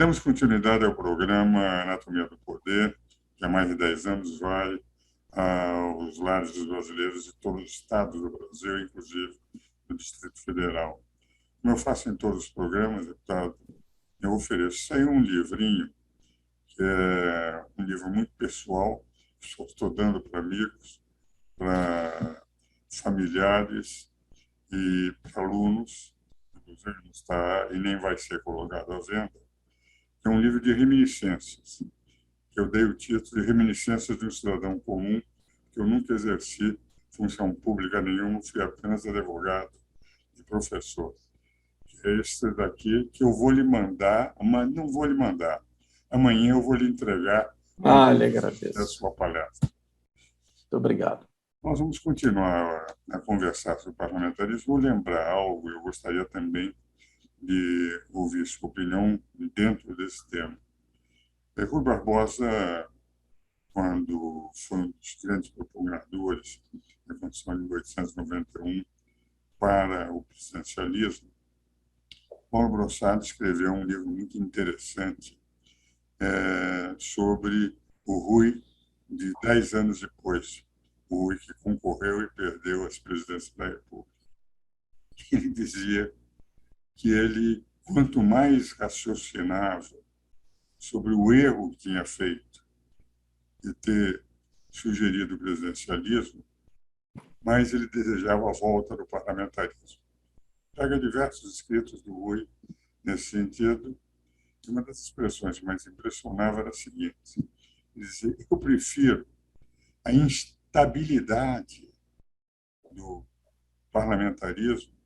Damos continuidade ao programa Anatomia do Poder, que há mais de 10 anos vai aos lares dos brasileiros de todos os estados do Brasil, inclusive do Distrito Federal. Como eu faço em todos os programas, deputado, eu ofereço aí um livrinho, que é um livro muito pessoal, que estou dando para amigos, para familiares e para alunos, inclusive não está e nem vai ser colocado à venda. É um livro de reminiscências, que eu dei o título de Reminiscências de um Cidadão Comum, que eu nunca exerci função pública nenhuma, fui apenas advogado e professor. É esse daqui que eu vou lhe mandar, mas não vou lhe mandar. Amanhã eu vou lhe entregar lhe agradeço. a sua palestra. Muito obrigado. Nós vamos continuar a conversar sobre parlamentarismo. Vou lembrar algo, eu gostaria também de ouvir sua opinião dentro desse tema. Rui Barbosa, quando foi um dos grandes propagadores da Constituição de 1891 para o presidencialismo, Paulo Brossard escreveu um livro muito interessante sobre o Rui de 10 anos depois, o Rui que concorreu e perdeu as presidências da República. Ele dizia que ele, quanto mais raciocinava sobre o erro que tinha feito de ter sugerido o presidencialismo, mas ele desejava a volta do parlamentarismo. Pega diversos escritos do Rui nesse sentido, e uma das expressões que mais impressionava era a seguinte: ele dizia, eu prefiro a instabilidade do parlamentarismo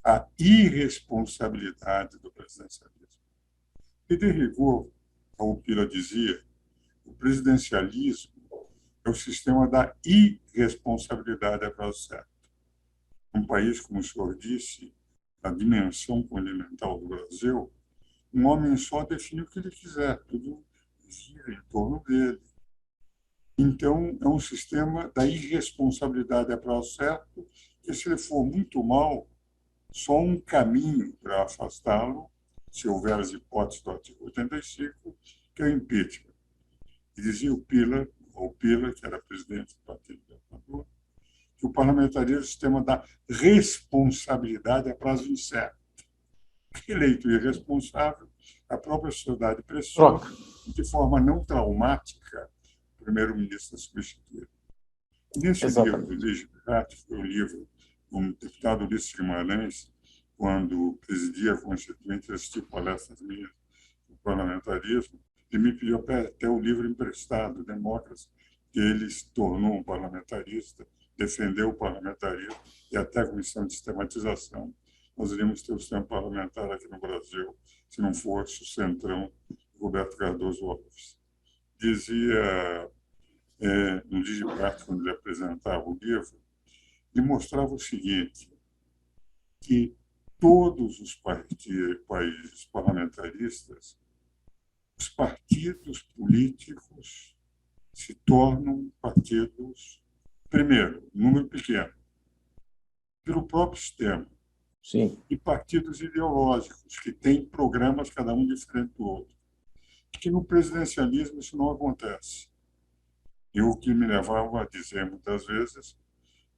à irresponsabilidade do presidencialismo. E, de rigor, como Pila dizia, o presidencialismo é o sistema da irresponsabilidade a prazo certo. Um país, como o senhor disse, a dimensão continental do Brasil, um homem só define o que ele quiser, tudo gira em torno dele. Então, é um sistema da irresponsabilidade a prazo certo, que se ele for muito mal, só um caminho para afastá-lo, se houver as hipóteses do artigo 85, que é o impeachment. E dizia o Pila, que era presidente do Partido Libertador, que o parlamentarismo é o sistema da responsabilidade a prazo incerto. Eleito irresponsável, a própria sociedade pressiona, de forma não traumática, o primeiro-ministro a substituir. Nesse livro, Luiz Gatti, foi o livro do deputado Ulisses Guimarães, quando presidia a Constituinte, assistiu palestras minhas do parlamentarismo, ele me pediu até o livro emprestado, Democracia, que ele se tornou um parlamentarista, defendeu o parlamentarismo e até a comissão de sistematização. Nós iríamos ter o sistema parlamentar aqui no Brasil, se não fosse o centrão Roberto Cardoso Alves. Dizia, no Digipart, quando ele apresentava o livro, ele mostrava o seguinte, que todos os países parlamentaristas, os partidos políticos se tornam partidos, primeiro, número pequeno, pelo próprio sistema. Sim. E partidos ideológicos, que têm programas cada um diferente do outro. Que no presidencialismo isso não acontece. E o que me levava a dizer muitas vezes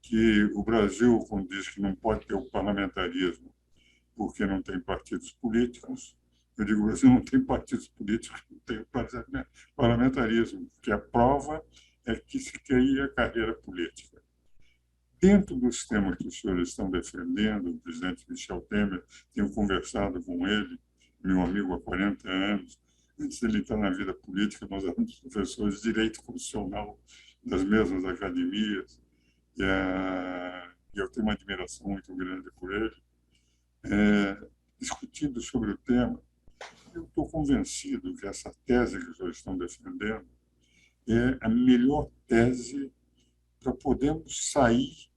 que o Brasil, quando diz que não pode ter o parlamentarismo porque não tem partidos políticos, eu digo, o Brasil não tem partidos políticos, não tem parlamentarismo, porque a prova é que se cria a carreira política. Dentro do sistema que os senhores estão defendendo, o presidente Michel Temer, tenho conversado com ele, meu amigo há 40 anos, antes de ele entrar na vida política, nós éramos professores de direito constitucional das mesmas academias, e eu tenho uma admiração muito grande por ele. Discutindo sobre o tema, eu estou convencido que essa tese que os senhores estão defendendo é a melhor tese para podermos sair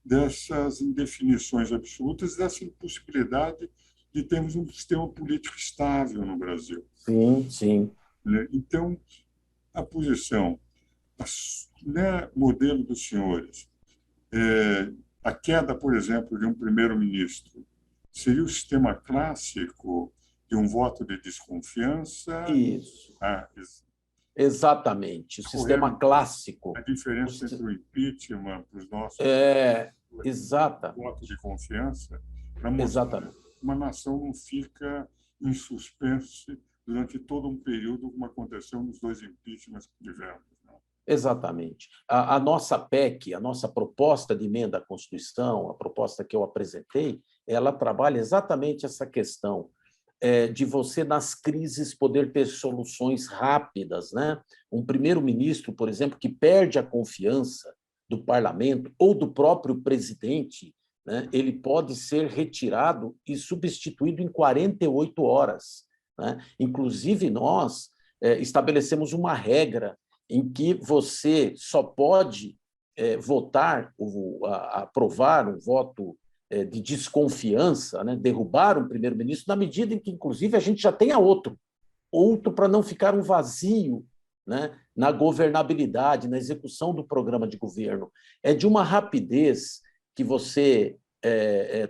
dessas indefinições absolutas, dessa impossibilidade de termos um sistema político estável no Brasil. Sim, sim. Então, a posição, modelo dos senhores, a queda, por exemplo, de um primeiro-ministro, seria o sistema clássico de um voto de desconfiança. Isso, Ah, exatamente. O sistema clássico. a diferença entre o impeachment para os nossos Exata. votos de confiança, para mostrar Exatamente. que uma nação não fica em suspense durante todo um período, como aconteceu nos 2 impeachments que tivemos. Exatamente. A nossa PEC, a nossa proposta de emenda à Constituição, a proposta que eu apresentei, ela trabalha exatamente essa questão de você, nas crises, poder ter soluções rápidas, né? Um primeiro-ministro, por exemplo, que perde a confiança do parlamento ou do próprio presidente, né? Ele pode ser retirado e substituído em 48 horas. Né? Inclusive, nós estabelecemos uma regra em que você só pode votar, aprovar um voto de desconfiança, né, derrubar um primeiro-ministro, na medida em que, inclusive, a gente já tenha outro para não ficar um vazio, né, na governabilidade, na execução do programa de governo. É de uma rapidez que você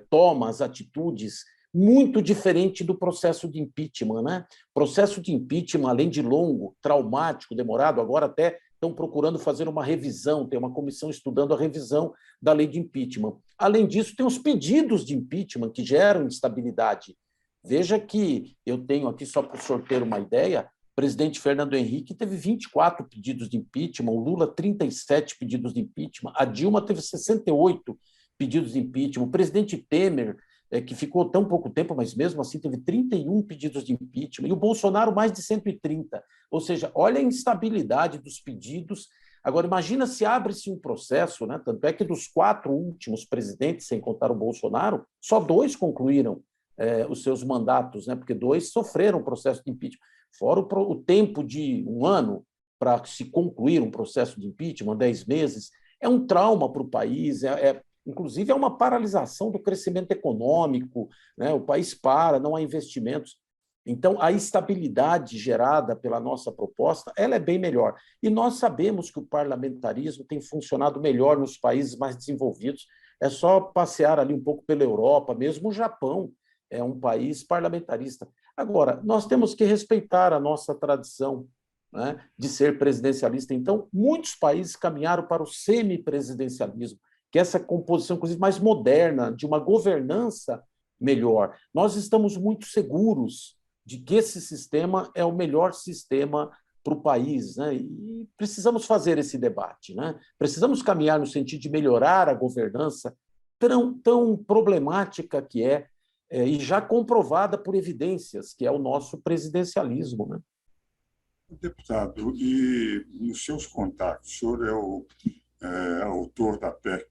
toma as atitudes muito diferente do processo de impeachment. Né? Processo de impeachment, além de longo, traumático, demorado, agora até estão procurando fazer uma revisão, tem uma comissão estudando a revisão da lei de impeachment. Além disso, tem os pedidos de impeachment que geram instabilidade. Veja que eu tenho aqui, só para o senhor ter uma ideia, o presidente Fernando Henrique teve 24 pedidos de impeachment, o Lula 37 pedidos de impeachment, a Dilma teve 68 pedidos de impeachment, o presidente Temer, que ficou tão pouco tempo, mas mesmo assim teve 31 pedidos de impeachment, e o Bolsonaro mais de 130. Ou seja, olha a instabilidade dos pedidos. Agora, imagina se abre-se um processo, né? Tanto é que dos 4 últimos presidentes, sem contar o Bolsonaro, só 2 concluíram os seus mandatos, né? Porque 2 sofreram o processo de impeachment. Fora o tempo de 1 ano para se concluir um processo de impeachment, 10 meses, é um trauma para o país, inclusive, é uma paralisação do crescimento econômico, né? O país para, não há investimentos. Então, a estabilidade gerada pela nossa proposta, ela é bem melhor. E nós sabemos que o parlamentarismo tem funcionado melhor nos países mais desenvolvidos. É só passear ali um pouco pela Europa, mesmo o Japão é um país parlamentarista. Agora, nós temos que respeitar a nossa tradição, né, de ser presidencialista. Então, muitos países caminharam para o semipresidencialismo, que é essa composição, inclusive, mais moderna, de uma governança melhor. Nós estamos muito seguros de que esse sistema é o melhor sistema para o país, né? E precisamos fazer esse debate. Né? Precisamos caminhar no sentido de melhorar a governança tão problemática que e já comprovada por evidências, que é o nosso presidencialismo. Né? Deputado, e nos seus contatos, o senhor é autor da PEC,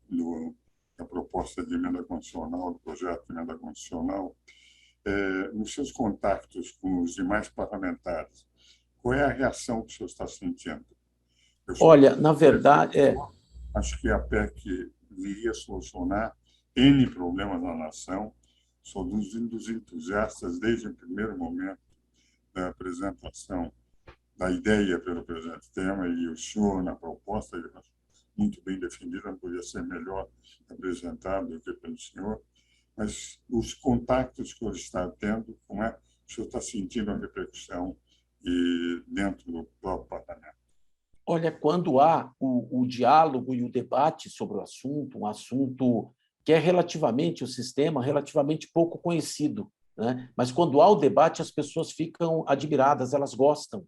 da proposta de emenda constitucional, do projeto de emenda constitucional, nos seus contactos com os demais parlamentares, qual é a reação que o senhor está sentindo? Olha, na verdade... Acho que a PEC viria solucionar N problemas na nação, sou dos entusiastas desde o primeiro momento da apresentação da ideia pelo presidente Temer, e o senhor, na proposta, muito bem defendida, não podia ser melhor apresentado do que pelo senhor, mas os contatos que o senhor está tendo, como é que o senhor está sentindo a repercussão dentro do próprio parlamento? Olha, quando há o diálogo e o debate sobre o assunto, um assunto que é relativamente, o sistema relativamente pouco conhecido, né? Mas quando há o debate, as pessoas ficam admiradas, elas gostam.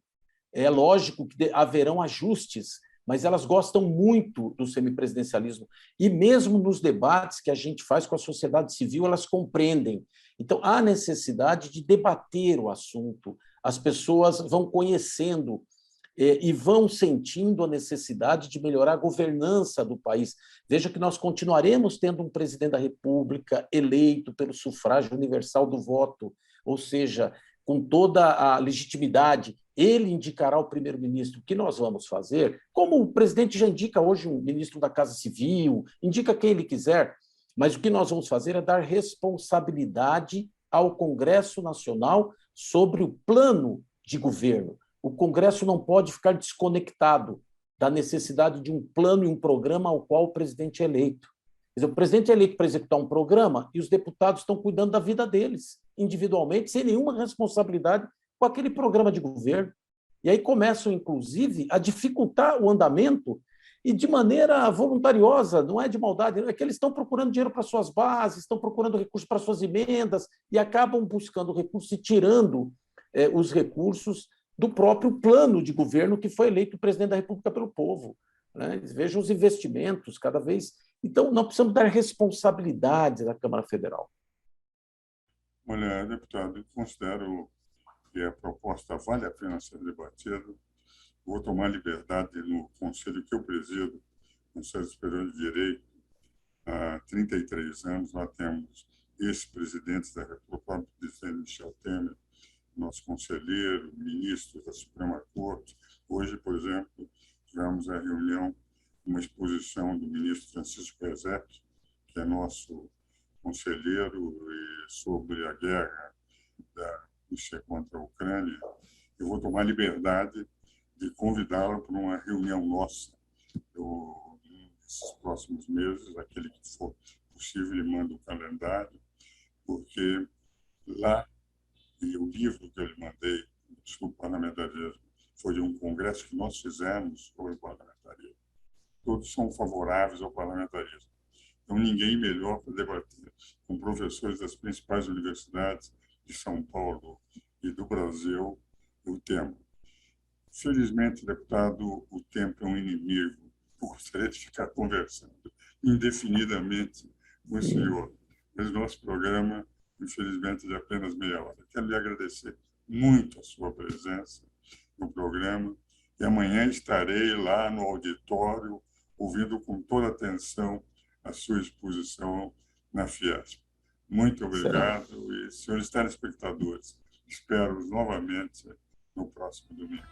É lógico que haverão ajustes, mas elas gostam muito do semipresidencialismo. E mesmo nos debates que a gente faz com a sociedade civil, elas compreendem. Então, há necessidade de debater o assunto. As pessoas vão conhecendo e vão sentindo a necessidade de melhorar a governança do país. Veja que nós continuaremos tendo um presidente da República eleito pelo sufrágio universal do voto, ou seja, com toda a legitimidade. Ele indicará o primeiro-ministro. O que nós vamos fazer? Como o presidente já indica hoje um ministro da Casa Civil, indica quem ele quiser, mas o que nós vamos fazer é dar responsabilidade ao Congresso Nacional sobre o plano de governo. O Congresso não pode ficar desconectado da necessidade de um plano e um programa ao qual o presidente é eleito. Quer dizer, o presidente é eleito para executar um programa e os deputados estão cuidando da vida deles, individualmente, sem nenhuma responsabilidade com aquele programa de governo. E aí começam, inclusive, a dificultar o andamento e de maneira voluntariosa, não é de maldade, é que eles estão procurando dinheiro para suas bases, estão procurando recursos para suas emendas e acabam buscando recursos e tirando os recursos do próprio plano de governo que foi eleito o presidente da República pelo povo. Né? Vejam os investimentos cada vez. Então, nós precisamos dar responsabilidade à Câmara Federal. Olha, deputado, eu considero que a proposta vale a pena ser debatida. Vou tomar liberdade no conselho que eu presido, Conselho Superior de Direito, há 33 anos. Lá temos ex-presidentes da República, o próprio presidente Michel Temer, nosso conselheiro, ministros da Suprema Corte. Hoje, por exemplo, tivemos a reunião, uma exposição do ministro Francisco Rezec, que é nosso conselheiro, sobre a guerra da Rússia contra a Ucrânia. Eu vou tomar liberdade de convidá-lo para uma reunião nossa nesses próximos meses, aquele que for possível, ele manda o calendário, porque lá, e o livro que eu lhe mandei sobre o parlamentarismo foi de um congresso que nós fizemos sobre o parlamentarismo. Todos são favoráveis ao parlamentarismo. Então, ninguém melhor para debater com professores das principais universidades de São Paulo e do Brasil o tema. Felizmente, deputado, o tempo é um inimigo. Eu gostaria de ficar conversando indefinidamente com o senhor, mas nosso programa, infelizmente, é de apenas meia hora. Quero lhe agradecer muito a sua presença no programa e amanhã estarei lá no auditório ouvindo com toda atenção a sua exposição na Fiesp. Muito obrigado e, senhores telespectadores, espero-os novamente no próximo domingo.